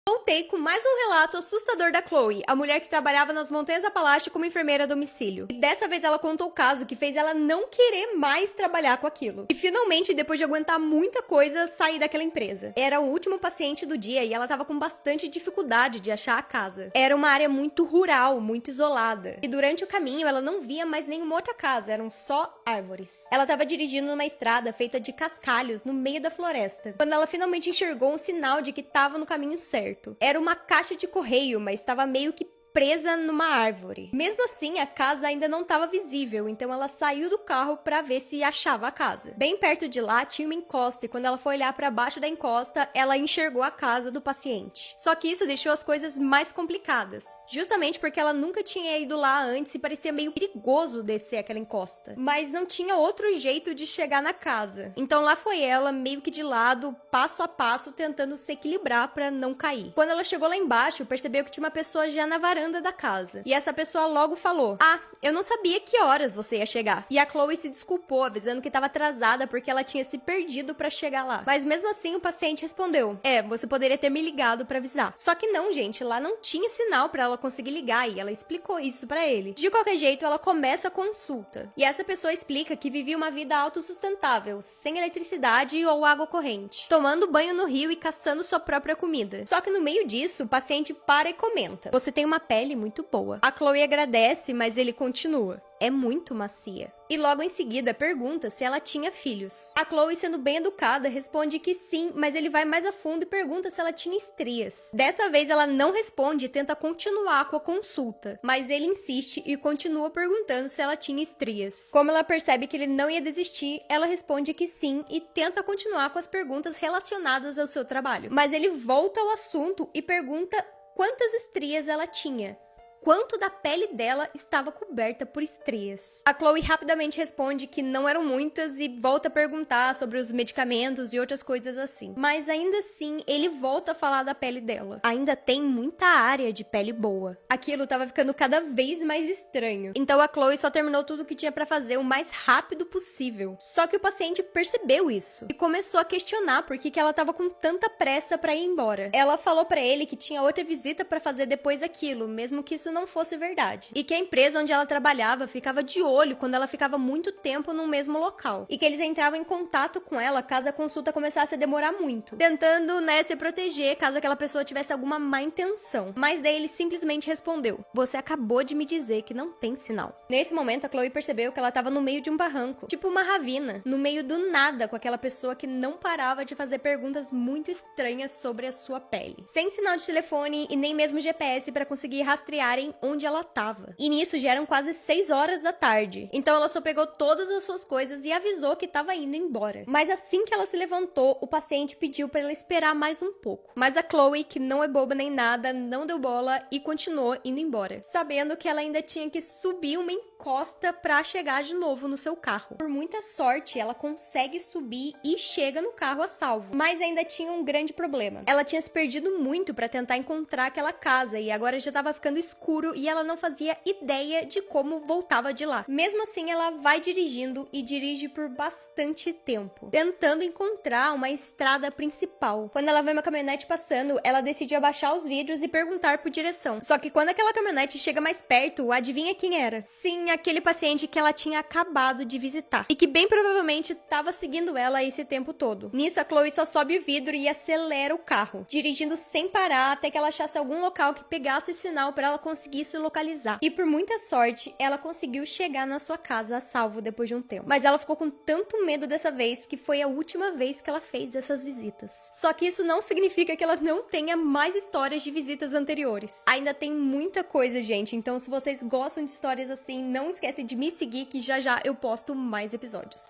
Voltei com mais um relato assustador da Chloe, a mulher que trabalhava nas Montanhas Apalache como enfermeira a domicílio. E dessa vez ela contou o caso que fez ela não querer mais trabalhar com aquilo. E finalmente, depois de aguentar muita coisa, sair daquela empresa. Era o último paciente do dia e ela tava com bastante dificuldade de achar a casa. Era uma área muito rural, muito isolada. E durante o caminho ela não via mais nenhuma outra casa, eram só árvores. Ela tava dirigindo numa estrada feita de cascalhos no meio da floresta, quando ela finalmente enxergou um sinal de que tava no caminho certo. Era uma caixa de correio, mas estava meio que presa numa árvore. Mesmo assim, a casa ainda não estava visível, então ela saiu do carro para ver se achava a casa. Bem perto de lá tinha uma encosta e quando ela foi olhar para baixo da encosta, ela enxergou a casa do paciente. Só que isso deixou as coisas mais complicadas, justamente porque ela nunca tinha ido lá antes e parecia meio perigoso descer aquela encosta. Mas não tinha outro jeito de chegar na casa. Então lá foi ela, meio que de lado, passo a passo, tentando se equilibrar para não cair. Quando ela chegou lá embaixo, percebeu que tinha uma pessoa já na varanda da casa. E essa pessoa logo falou: "Ah, eu não sabia que horas você ia chegar." E a Chloe se desculpou, avisando que estava atrasada porque ela tinha se perdido para chegar lá. Mas mesmo assim, o paciente respondeu: "Você poderia ter me ligado para avisar." Só que não, gente, lá não tinha sinal para ela conseguir ligar e ela explicou isso para ele. De qualquer jeito, ela começa a consulta. E essa pessoa explica que vivia uma vida autossustentável, sem eletricidade ou água corrente, tomando banho no rio e caçando sua própria comida. Só que no meio disso, o paciente para e comenta: "Você tem uma pele muito boa." A Chloe agradece, mas ele continua: "É muito macia." E logo em seguida pergunta se ela tinha filhos. A Chloe, sendo bem educada, responde que sim, mas ele vai mais a fundo e pergunta se ela tinha estrias. Dessa vez ela não responde e tenta continuar com a consulta, mas ele insiste e continua perguntando se ela tinha estrias. Como ela percebe que ele não ia desistir, ela responde que sim e tenta continuar com as perguntas relacionadas ao seu trabalho. Mas ele volta ao assunto e pergunta quantas estrias ela tinha. Quanto da pele dela estava coberta por estrias. A Chloe rapidamente responde que não eram muitas e volta a perguntar sobre os medicamentos e outras coisas assim. Mas ainda assim, ele volta a falar da pele dela. Ainda tem muita área de pele boa. Aquilo tava ficando cada vez mais estranho. Então a Chloe só terminou tudo o que tinha pra fazer o mais rápido possível. Só que o paciente percebeu isso e começou a questionar por que ela tava com tanta pressa pra ir embora. Ela falou pra ele que tinha outra visita pra fazer depois daquilo, mesmo que isso não fosse verdade. E que a empresa onde ela trabalhava ficava de olho quando ela ficava muito tempo no mesmo local. E que eles entravam em contato com ela caso a consulta começasse a demorar muito. Tentando, se proteger caso aquela pessoa tivesse alguma má intenção. Mas daí ele simplesmente respondeu: "Você acabou de me dizer que não tem sinal." Nesse momento, a Chloe percebeu que ela estava no meio de um barranco. Tipo uma ravina. No meio do nada, com aquela pessoa que não parava de fazer perguntas muito estranhas sobre a sua pele. Sem sinal de telefone e nem mesmo GPS para conseguir rastrearem onde ela tava. E nisso já eram quase 6 horas da tarde. Então ela só pegou todas as suas coisas e avisou que tava indo embora. Mas assim que ela se levantou, o paciente pediu pra ela esperar mais um pouco. Mas a Chloe, que não é boba nem nada, não deu bola e continuou indo embora, sabendo que ela ainda tinha que subir uma encosta pra chegar de novo no seu carro. Por muita sorte, ela consegue subir e chega no carro a salvo. Mas ainda tinha um grande problema. Ela tinha se perdido muito pra tentar encontrar aquela casa e agora já tava ficando escuro e ela não fazia ideia de como voltava de lá. Mesmo assim, ela vai dirigindo e dirige por bastante tempo, tentando encontrar uma estrada principal. Quando ela vê uma caminhonete passando, ela decide abaixar os vidros e perguntar por direção. Só que quando aquela caminhonete chega mais perto, adivinha quem era? Sim, aquele paciente que ela tinha acabado de visitar e que bem provavelmente estava seguindo ela esse tempo todo. Nisso, a Chloe só sobe o vidro e acelera o carro, dirigindo sem parar até que ela achasse algum local que pegasse sinal para ela conseguir se localizar. E por muita sorte, ela conseguiu chegar na sua casa a salvo depois de um tempo. Mas ela ficou com tanto medo dessa vez que foi a última vez que ela fez essas visitas. Só que isso não significa que ela não tenha mais histórias de visitas anteriores. Ainda tem muita coisa, gente. Então, se vocês gostam de histórias assim, não esquece de me seguir que já já eu posto mais episódios.